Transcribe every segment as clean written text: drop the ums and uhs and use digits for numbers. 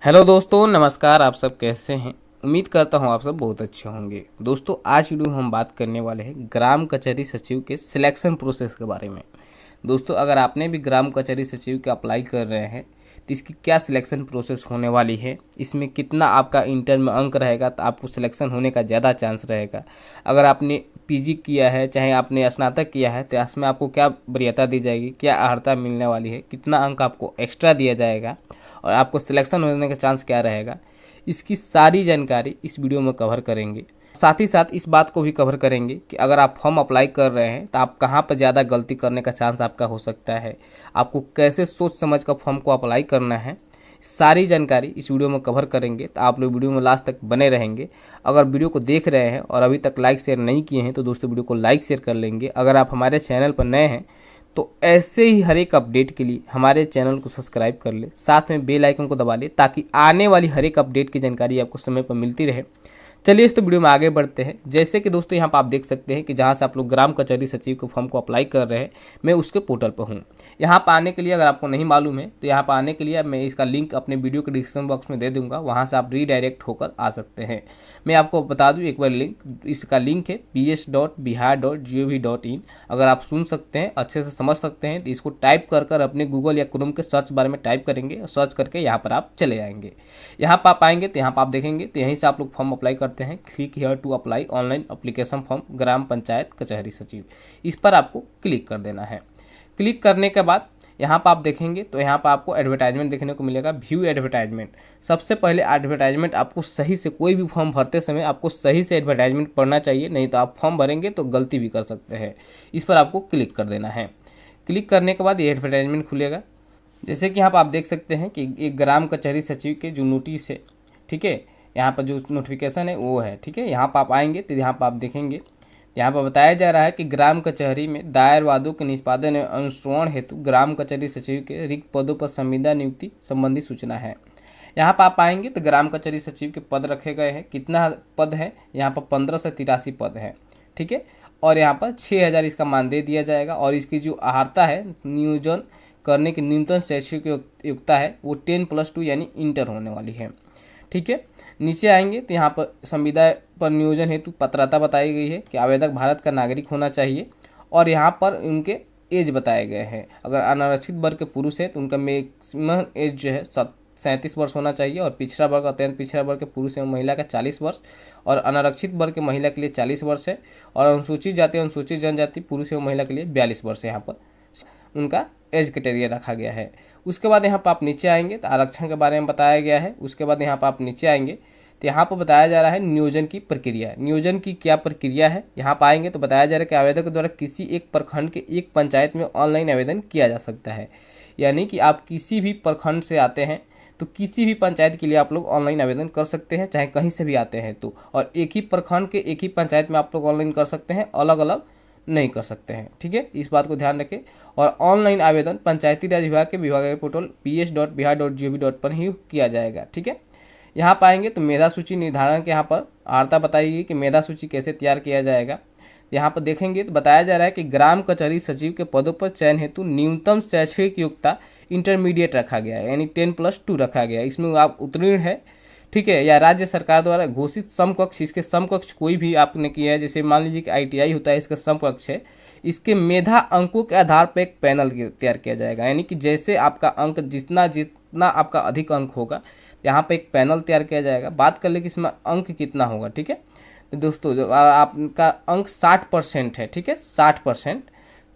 Hello दोस्तों, नमस्कार। आप सब कैसे हैं? उम्मीद करता हूं आप सब बहुत अच्छे होंगे। दोस्तों, आज वीडियो में हम बात करने वाले हैं ग्राम कचहरी सचिव के सिलेक्शन प्रोसेस के बारे में। दोस्तों, अगर आपने भी ग्राम कचहरी सचिव के अप्लाई कर रहे हैं तो इसकी क्या सिलेक्शन प्रोसेस होने वाली है, इसमें कितना आपका इंटर में अंक रहेगा तो आपको सिलेक्शन होने का ज़्यादा चांस रहेगा। अगर आपने पीजी किया है, चाहे आपने स्नातक किया है, तो इसमें आपको क्या वरीयता दी जाएगी, क्या अर्हता मिलने वाली है, कितना अंक आपको एक्स्ट्रा दिया जाएगा और आपको सिलेक्शन होने का चांस क्या रहेगा, इसकी सारी जानकारी इस वीडियो में कवर करेंगे। साथ ही साथ इस बात को भी कवर करेंगे कि अगर आप फॉर्म अप्लाई कर रहे हैं तो आप कहाँ पर ज़्यादा गलती करने का चांस आपका हो सकता है, आपको कैसे सोच समझ कर फॉर्म को अप्लाई करना है, सारी जानकारी इस वीडियो में कवर करेंगे। तो आप लोग वीडियो में लास्ट तक बने रहेंगे। अगर वीडियो को देख रहे हैं और अभी तक लाइक शेयर नहीं किए हैं तो दोस्तों वीडियो को लाइक शेयर कर लेंगे। अगर आप हमारे चैनल पर नए हैं तो ऐसे ही हर एक अपडेट के लिए हमारे चैनल को सब्सक्राइब कर ले, साथ में बेल आइकन को दबा ले ताकि आने वाली हर एक अपडेट की जानकारी आपको समय पर मिलती रहे। चलिए इस तो वीडियो में आगे बढ़ते हैं। जैसे कि दोस्तों यहाँ पर आप देख सकते हैं कि जहाँ से आप लोग ग्राम कचहरी सचिव के फॉर्म को अप्लाई कर रहे हैं, मैं उसके पोर्टल पर हूँ। यहाँ पर आने के लिए अगर आपको नहीं मालूम है तो यहाँ पर आने के लिए मैं इसका लिंक अपने वीडियो के डिस्क्रिप्शन बॉक्स में दे दूँगा, वहाँ से आप रीडायरेक्ट होकर आ सकते हैं। मैं आपको बता दूँ एक बार लिंक, इसका लिंक है ps.bihar.gov.in। अगर आप सुन सकते हैं, अच्छे से समझ सकते हैं तो इसको टाइप कर अपने गूगल या क्रोम के सर्च बार में टाइप करेंगे, सर्च करके यहाँ पर आप चले आएंगे। यहाँ पर आप आएंगे तो यहाँ पर आप देखेंगे तो यहीं से आप लोग फॉर्म अप्लाई करते हैं। Click here to apply online application form ग्राम पंचायत कचहरी सचिव, इस पर आपको क्लिक कर देना है। क्लिक करने के बाद यहाँ पर आप देखेंगे तो यहाँ पर आपको एडवर्टाइजमेंट देखने को मिलेगा, व्यू एडवर्टाइजमेंट। सबसे पहले एडवर्टाइजमेंट आपको सही से, कोई भी फॉर्म भरते समय आपको सही से एडवर्टाइजमेंट पढ़ना चाहिए, नहीं तो आप फॉर्म भरेंगे तो गलती भी कर सकते हैं। इस पर आपको क्लिक कर देना है। क्लिक करने के बाद ये एडवर्टाइजमेंट खुलेगा। जैसे कि यहाँ पर आप देख सकते हैं कि एक ग्राम कचहरी सचिव के जो नोटिस है, ठीक है, यहाँ पर जो नोटिफिकेशन है वो है, ठीक है। यहाँ पर आप आएंगे तो यहाँ पर आप देखेंगे, यहाँ पर बताया जा रहा है कि ग्राम कचहरी में दायर वादों के निष्पादन एवं अनुश्रवण हेतु ग्राम कचहरी सचिव के रिक्त पदों पर संविदा नियुक्ति संबंधी सूचना है। यहाँ पर आप आएंगे तो ग्राम कचहरी सचिव के पद रखे गए हैं। कितना पद है? यहाँ पर 15 से 83 पद है, ठीक है। और यहाँ पर 6000 इसका मानदेय दिया जाएगा। और इसकी जो अर्हता है, नियोजन करने की न्यूनतम शैक्षिक योग्यता है वो 10+2 यानी इंटर होने वाली है, ठीक है। नीचे आएंगे तो यहाँ पर संविदा पर नियोजन हेतु पात्रता बताई गई है कि आवेदक भारत का नागरिक होना चाहिए। और यहाँ पर उनके एज बताए गए हैं। अगर अनारक्षित वर्ग के पुरुष है तो उनका मैक्सिमम एज जो है 37 वर्ष होना चाहिए। और पिछड़ा वर्ग, अत्यंत पिछड़ा वर्ग के पुरुष एवं महिला का 40 वर्ष और अनारक्षित वर्ग के महिला के लिए 40 वर्ष है। और अनुसूचित जाति अनुसूचित जनजाति पुरुष एवं महिला के लिए 42 वर्ष है। यहाँ पर उनका एज क्राइटेरिया रखा गया है। उसके बाद यहाँ पर आप नीचे आएंगे तो आरक्षण के बारे में बताया गया है। उसके बाद यहाँ पर आप नीचे आएंगे तो यहाँ पर बताया जा रहा है नियोजन की प्रक्रिया। नियोजन की क्या प्रक्रिया है, यहाँ पर आएंगे तो बताया जा रहा है कि आवेदक द्वारा किसी एक प्रखंड के एक पंचायत में ऑनलाइन आवेदन किया जा सकता है। यानी कि आप किसी भी प्रखंड से आते हैं तो किसी भी पंचायत के लिए आप लोग ऑनलाइन आवेदन कर सकते हैं, चाहे कहीं से भी आते हैं तो। और एक ही प्रखंड के एक ही पंचायत में आप लोग ऑनलाइन कर सकते हैं, अलग अलग नहीं कर सकते हैं, ठीक है। इस बात को ध्यान रखें। और ऑनलाइन आवेदन पंचायती राज विभाग के पोर्टल ps.bihar.gov.in पर ही किया जाएगा, ठीक है। यहाँ पाएंगे तो मेधा सूची निर्धारण के यहाँ पर अर्हता बताई गई कि मेधा सूची कैसे तैयार किया जाएगा। यहाँ पर देखेंगे तो बताया जा रहा है कि ग्राम कचहरी सचिव के पदों पर चयन हेतु न्यूनतम शैक्षिक योग्यता इंटरमीडिएट रखा गया है, यानी 10+2 रखा गया है। इसमें आप उत्तीर्ण है, ठीक है, या राज्य सरकार द्वारा घोषित समकक्ष, इसके समकक्ष कोई भी आपने किया है, जैसे मान लीजिए कि ITI होता है, इसका समकक्ष है। इसके मेधा अंकों के आधार पर एक पैनल तैयार किया जाएगा। यानी कि जैसे आपका अंक जितना आपका अधिक अंक होगा, यहाँ पे एक पैनल तैयार किया जाएगा। बात कर ले कि इसमें अंक कितना होगा, ठीक है। तो दोस्तों आपका अंक 60% है, ठीक है, 60%,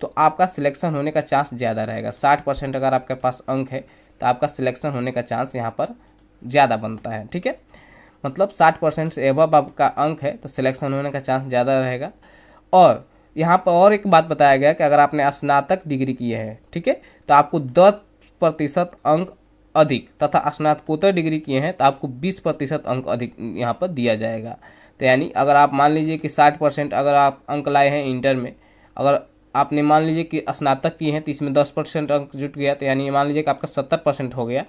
तो आपका सिलेक्शन होने का चांस ज़्यादा रहेगा। 60% अगर आपके पास अंक है तो आपका सिलेक्शन होने का चांस यहाँ पर ज़्यादा बनता है, ठीक है। मतलब 60% से एबव आपका अंक है तो सिलेक्शन होने का चांस ज़्यादा रहेगा। और यहाँ पर और एक बात बताया गया कि अगर आपने स्नातक डिग्री की है, ठीक है, तो आपको 10% अंक अधिक, तथा स्नातकोत्तर डिग्री किए हैं तो आपको 20% अंक अधिक यहाँ पर दिया जाएगा। तो यानी अगर आप मान लीजिए कि 60% अगर आप अंक लाए हैं इंटर में, अगर आपने मान लीजिए कि स्नातक किए हैं तो इसमें 10% अंक जुट गया, तो यानी मान लीजिए कि आपका 70% हो गया।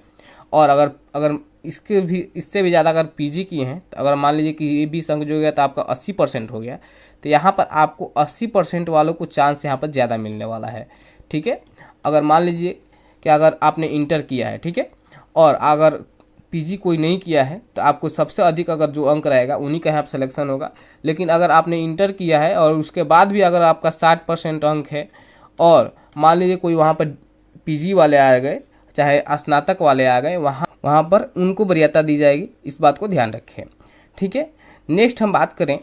और अगर इससे भी ज़्यादा अगर पीजी किए हैं तो अगर मान लीजिए कि ये 20 अंक जो गया तो आपका 80% हो गया। तो यहाँ पर आपको 80% वालों को चांस यहाँ पर ज़्यादा मिलने वाला है, ठीक है। अगर मान लीजिए कि अगर आपने इंटर किया है, ठीक है, और अगर पीजी कोई नहीं किया है तो आपको सबसे अधिक अगर जो अंक रहेगा उन्हीं का यहाँ पर सिलेक्शन होगा। लेकिन अगर आपने इंटर किया है और उसके बाद भी अगर आपका 60% अंक है और मान लीजिए कोई वहाँ पर पीजी वाले आ गए, चाहे स्नातक वाले आ गए, वहाँ पर उनको वरीयता दी जाएगी। इस बात को ध्यान रखें, ठीक है। नेक्स्ट हम बात करें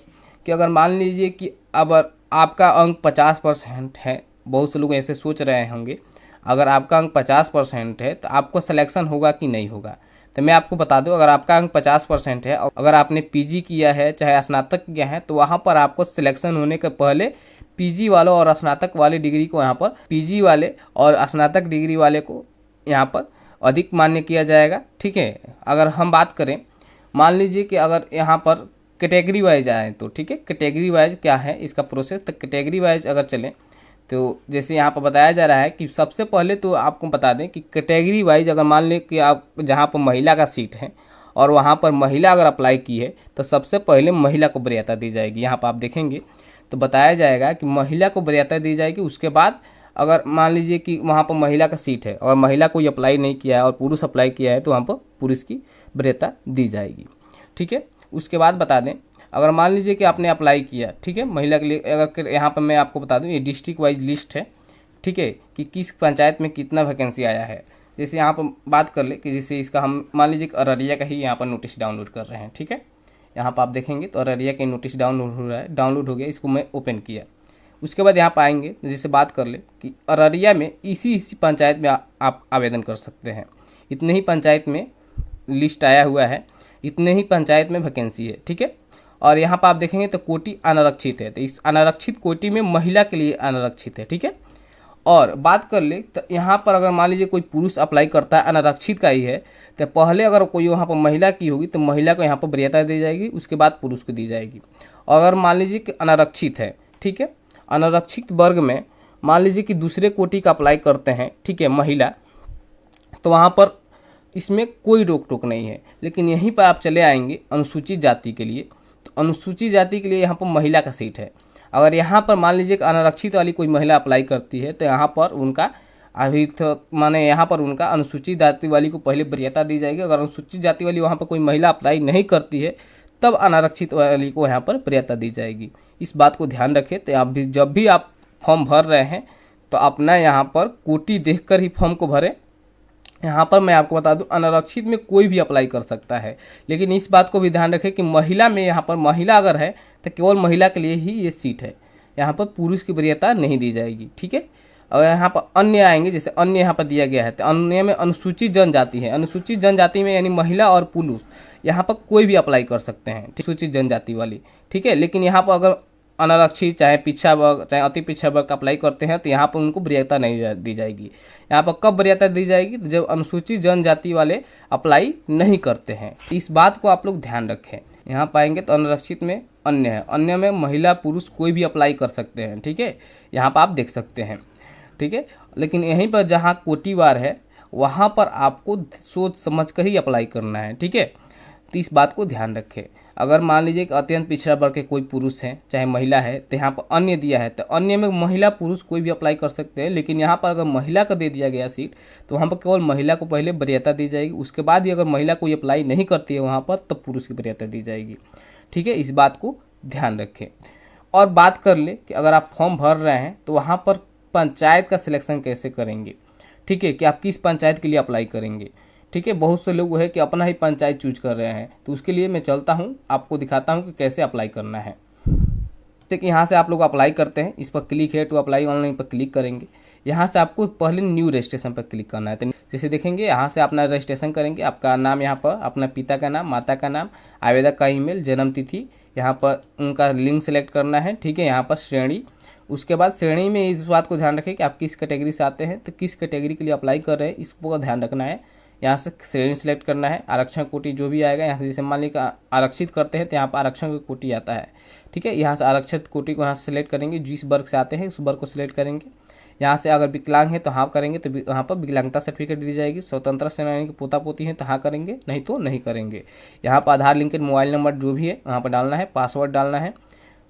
कि अगर मान लीजिए कि अगर आपका अंक 50% है, बहुत से लोग ऐसे सोच रहे होंगे अगर आपका अंक 50% है तो आपको सिलेक्शन होगा कि नहीं होगा। तो मैं आपको बता दूं, अगर आपका अंक 50% है और अगर आपने पीजी किया है चाहे स्नातक किया है तो वहाँ पर आपको सिलेक्शन होने के पहले पीजी वालों और स्नातक वाले डिग्री को यहाँ पर पीजी वाले और स्नातक डिग्री वाले को यहाँ पर अधिक मान्य किया जाएगा, ठीक है। अगर हम बात करें, मान लीजिए कि अगर यहाँ पर कैटेगरी वाइज आए तो ठीक है, कैटेगरी वाइज क्या है इसका प्रोसेस। तो कैटेगरी वाइज अगर चलें तो जैसे यहाँ पर बताया जा रहा है कि सबसे पहले तो आपको बता दें कि कैटेगरी वाइज अगर मान लें कि आप जहाँ पर महिला का सीट है और वहाँ पर महिला अगर अप्लाई की है तो सबसे पहले महिला को वरीयता दी जाएगी। यहाँ पर आप देखेंगे तो बताया जाएगा कि महिला को वरीयता दी जाएगी। उसके बाद अगर मान लीजिए कि वहाँ पर महिला का सीट है और महिला कोई अप्लाई नहीं किया है और पुरुष अप्लाई किया है तो वहाँ पर पुरुष की वरीयता दी जाएगी, ठीक है। उसके बाद बता दें अगर मान लीजिए कि आपने अप्लाई किया, ठीक है, महिला के लिए, अगर यहाँ पर मैं आपको बता दूँ ये डिस्ट्रिक्ट वाइज लिस्ट है, ठीक है, कि किस पंचायत में कितना वैकेंसी आया है। जैसे यहाँ पर बात कर ले कि जैसे इसका हम मान लीजिए अररिया का ही यहाँ पर नोटिस डाउनलोड कर रहे हैं, ठीक है। यहाँ पर आप देखेंगे तो अररिया के नोटिस डाउनलोड हो रहा है, डाउनलोड हो गया, इसको मैं ओपन किया। उसके बाद यहाँ पर आएंगे तो जैसे बात कर ले कि अररिया में इसी पंचायत में आप आवेदन कर सकते हैं। इतने ही पंचायत में लिस्ट आया हुआ है, इतने ही पंचायत में वैकेंसी है, ठीक है। और यहाँ पर आप देखेंगे तो कोटि अनारक्षित है, तो इस अनारक्षित कोटि में महिला के लिए अनारक्षित है, ठीक है। और बात कर ले तो यहाँ पर अगर मान लीजिए कोई पुरुष अप्लाई करता है, अनारक्षित का ही है, तो पहले अगर कोई वहाँ पर महिला की होगी तो महिला को यहाँ पर वरीयता दी जाएगी, उसके बाद पुरुष को दी जाएगी। और अगर मान लीजिए कि अनारक्षित है, ठीक है, अनारक्षित वर्ग में मान लीजिए कि दूसरे कोटि का अप्लाई करते हैं, ठीक है, महिला, तो वहाँ पर इसमें कोई रोक टोक नहीं है। लेकिन यहीं पर आप चले आएंगे अनुसूचित जाति के लिए, तो अनुसूचित जाति के लिए यहाँ पर महिला का सीट है। अगर यहाँ पर मान लीजिए कि अनारक्षित वाली कोई महिला अप्लाई करती है तो यहाँ पर उनका अभी तो माने यहाँ पर उनका अनुसूचित जाति वाली को पहले वरीयता दी जाएगी। अगर अनुसूचित जाति वाली वहाँ पर कोई महिला अप्लाई नहीं करती है तब अनारक्षित वाली को यहाँ पर वरीयता दी जाएगी। इस बात को ध्यान रखें। तो आप भी जब भी आप फॉर्म भर रहे हैं तो अपना यहाँ पर कोटि देखकर ही फॉर्म को भरें। यहाँ पर मैं आपको बता दूं अनारक्षित में कोई भी अप्लाई कर सकता है, लेकिन इस बात को भी ध्यान रखें कि महिला में यहाँ पर महिला अगर है तो केवल महिला के लिए ही ये सीट है, यहाँ पर पुरुष की वरीयता नहीं दी जाएगी, ठीक है। और यहाँ पर अन्य आएंगे, जैसे अन्य यहाँ पर दिया गया है तो अन्य में अनुसूचित जनजाति है। अनुसूचित जनजाति में यानी महिला और पुरुष यहाँ पर कोई भी अप्लाई कर सकते हैं, अनुसूचित जनजाति वाली, ठीक है। लेकिन यहाँ पर अगर अनारक्षित चाहे पिछड़ा वर्ग चाहे अति पिछड़ा वर्ग अप्लाई करते हैं तो यहाँ पर उनको वरीयता नहीं दी जाएगी। यहाँ पर कब वरीयता दी जाएगी? तो जब अनुसूचित जनजाति वाले अप्लाई नहीं करते हैं। इस बात को आप लोग ध्यान रखें। यहाँ पाएंगे तो अनारक्षित में अन्य है, अन्य में महिला पुरुष कोई भी अप्लाई कर सकते हैं, ठीक है, यहाँ पर आप देख सकते हैं, ठीक है। लेकिन यहीं पर जहाँ कोटिवार है वहाँ पर आपको सोच समझ कर ही अप्लाई करना है, ठीक है। तो इस बात को ध्यान रखें। अगर मान लीजिए कि अत्यंत पिछड़ा वर्ग के कोई पुरुष है चाहे महिला है तो यहाँ पर अन्य दिया है, तो अन्य में महिला पुरुष कोई भी अप्लाई कर सकते हैं। लेकिन यहाँ पर अगर महिला का दे दिया गया सीट तो वहाँ पर केवल महिला को पहले वरीयता दी जाएगी, उसके बाद ही अगर महिला कोई अप्लाई नहीं करती है वहाँ पर तब पुरुष की वरीयता दी जाएगी, ठीक है। इस बात को ध्यान रखें। और बात कर ले कि अगर आप फॉर्म भर रहे हैं तो वहाँ पर पंचायत का सिलेक्शन कैसे करेंगे, ठीक है, कि आप किस पंचायत के लिए अप्लाई करेंगे, ठीक है। बहुत से लोग है कि अपना ही पंचायत चूज कर रहे हैं, तो उसके लिए मैं चलता हूँ आपको दिखाता हूँ कि कैसे अप्लाई करना है। जैसे कि यहाँ से आप लोग अप्लाई करते हैं, इस पर क्लिक है टू अप्लाई ऑनलाइन पर क्लिक करेंगे। यहाँ से आपको पहले न्यू रजिस्ट्रेशन पर क्लिक करना है। तो जैसे देखेंगे यहाँ से अपना रजिस्ट्रेशन करेंगे, आपका नाम यहाँ पर अपना पिता का नाम, माता का नाम, आवेदक का ईमेल, जन्म तिथि, यहाँ पर उनका लिंक सेलेक्ट करना है, ठीक है। यहाँ पर श्रेणी, उसके बाद श्रेणी में इस बात को ध्यान रखें कि आप किस कैटेगरी से आते हैं, तो किस कैटेगरी के लिए अप्लाई कर रहे हैं इसको ध्यान रखना है। यहाँ से श्रेणी सेलेक्ट करना है, आरक्षण कोटि जो भी आएगा यहाँ से, जैसे मान लीजिए आरक्षित करते हैं तो यहाँ पर आरक्षण कोटि आता है, ठीक है। यहाँ से आरक्षित कोटि को यहाँ से सिलेक्ट करेंगे, जिस वर्ग से आते हैं उस वर्ग को सिलेक्ट करेंगे। यहाँ से अगर विकलांग है तो हाँ करेंगे तो यहाँ पर विकलांगता सर्टिफिकेट दी जाएगी। स्वतंत्रता सेनानी के पोता पोती हैं तो हाँ करेंगे, नहीं तो नहीं करेंगे। यहाँ पर आधार लिंकेड मोबाइल नंबर जो भी है वहाँ पर डालना है, पासवर्ड डालना है।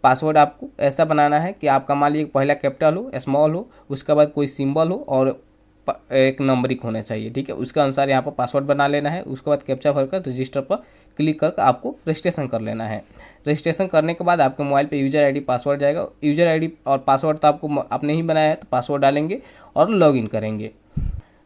पासवर्ड आपको ऐसा बनाना है कि आपका मान लीजिए पहला कैपिटल हो, स्मॉल हो, उसके बाद कोई सिंबल हो और एक नंबरिक होना चाहिए, ठीक है। उसके अनुसार यहाँ पर पासवर्ड बना लेना है। उसके बाद कैप्चा भरकर रजिस्टर पर क्लिक करके आपको रजिस्ट्रेशन कर लेना है। रजिस्ट्रेशन करने के बाद आपके मोबाइल पे यूजर आईडी पासवर्ड जाएगा। यूजर आईडी और पासवर्ड तो आपने ही बनाया है, तो पासवर्ड डालेंगे और लॉगिन करेंगे।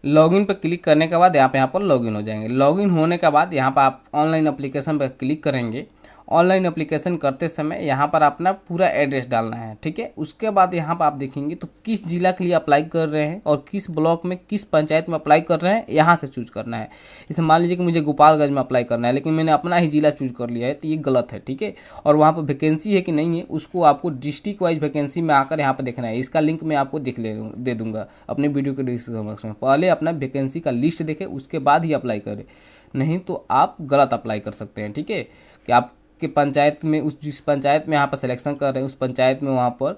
लॉगिन पर क्लिक करने के बाद यहाँ पर लॉगिन हो जाएंगे। लॉगिन होने के बाद यहाँ पर आप ऑनलाइन एप्लीकेशन पर क्लिक करेंगे। ऑनलाइन एप्लीकेशन करते समय यहाँ पर अपना पूरा एड्रेस डालना है, ठीक है। उसके बाद यहाँ पर आप देखेंगे तो किस जिला के लिए अप्लाई कर रहे हैं और किस ब्लॉक में, किस पंचायत में अप्लाई कर रहे हैं, यहाँ से चूज करना है। जैसे मान लीजिए कि मुझे गोपालगंज में अप्लाई करना है, लेकिन मैंने अपना ही जिला चूज कर लिया है, तो ये गलत है, ठीक है। और वहाँ पर वैकेंसी है कि नहीं है, उसको आपको डिस्ट्रिक्ट वाइज वैकेंसी में आकर यहाँ पर देखना है। इसका लिंक मैं आपको दे दूंगा अपने वीडियो के डिस्क्रिप्शन में। पहले अपना वैकेंसी का लिस्ट देखें, उसके बाद ही अप्लाई करें, नहीं तो आप गलत अप्लाई कर सकते हैं, ठीक है। कि आप कि पंचायत में, उस जिस पंचायत में यहाँ पर सिलेक्शन कर रहे हैं उस पंचायत में वहाँ पर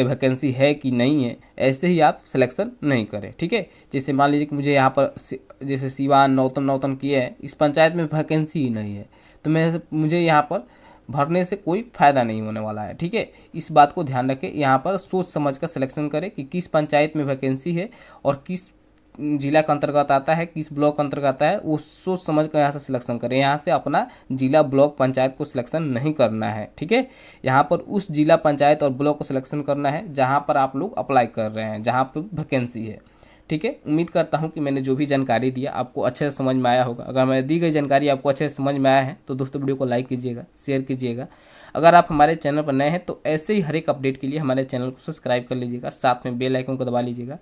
वैकेंसी है कि नहीं है, ऐसे ही आप सिलेक्शन नहीं करें, ठीक है। जैसे मान लीजिए कि मुझे यहाँ पर जैसे सिवान नौतन किए हैं, इस पंचायत में वैकेंसी ही नहीं है, तो मुझे यहाँ पर भरने से कोई फ़ायदा नहीं होने वाला है, ठीक है। इस बात को ध्यान रखें। यहाँ पर सोच समझ कर सिलेक्शन करें कि किस पंचायत में वैकेंसी है और किस जिला के अंतर्गत आता है, किस ब्लॉक अंतर्गत आता है, वो सोच समझ कर यहाँ से सिलेक्शन करें। यहाँ से अपना जिला, ब्लॉक, पंचायत को सिलेक्शन नहीं करना है, ठीक है। यहाँ पर उस जिला, पंचायत और ब्लॉक को सिलेक्शन करना है जहाँ पर आप लोग अप्लाई कर रहे हैं, जहाँ पर वैकेंसी है, ठीक है। उम्मीद करता हूँ कि मैंने जो भी जानकारी दिया आपको अच्छे से समझ में आया होगा। अगर मैंने दी गई जानकारी आपको अच्छे से समझ में आया है तो दोस्तों वीडियो को लाइक कीजिएगा, शेयर कीजिएगा। अगर आप हमारे चैनल पर नए हैं तो ऐसे ही हर एक अपडेट के लिए हमारे चैनल को सब्सक्राइब कर लीजिएगा, साथ में बेल आइकन को दबा लीजिएगा,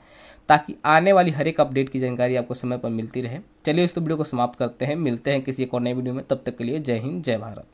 ताकि आने वाली हर एक अपडेट की जानकारी आपको समय पर मिलती रहे। चलिए इस वीडियो को समाप्त करते हैं, मिलते हैं किसी एक और नए वीडियो में। तब तक के लिए जय हिंद, जय भारत।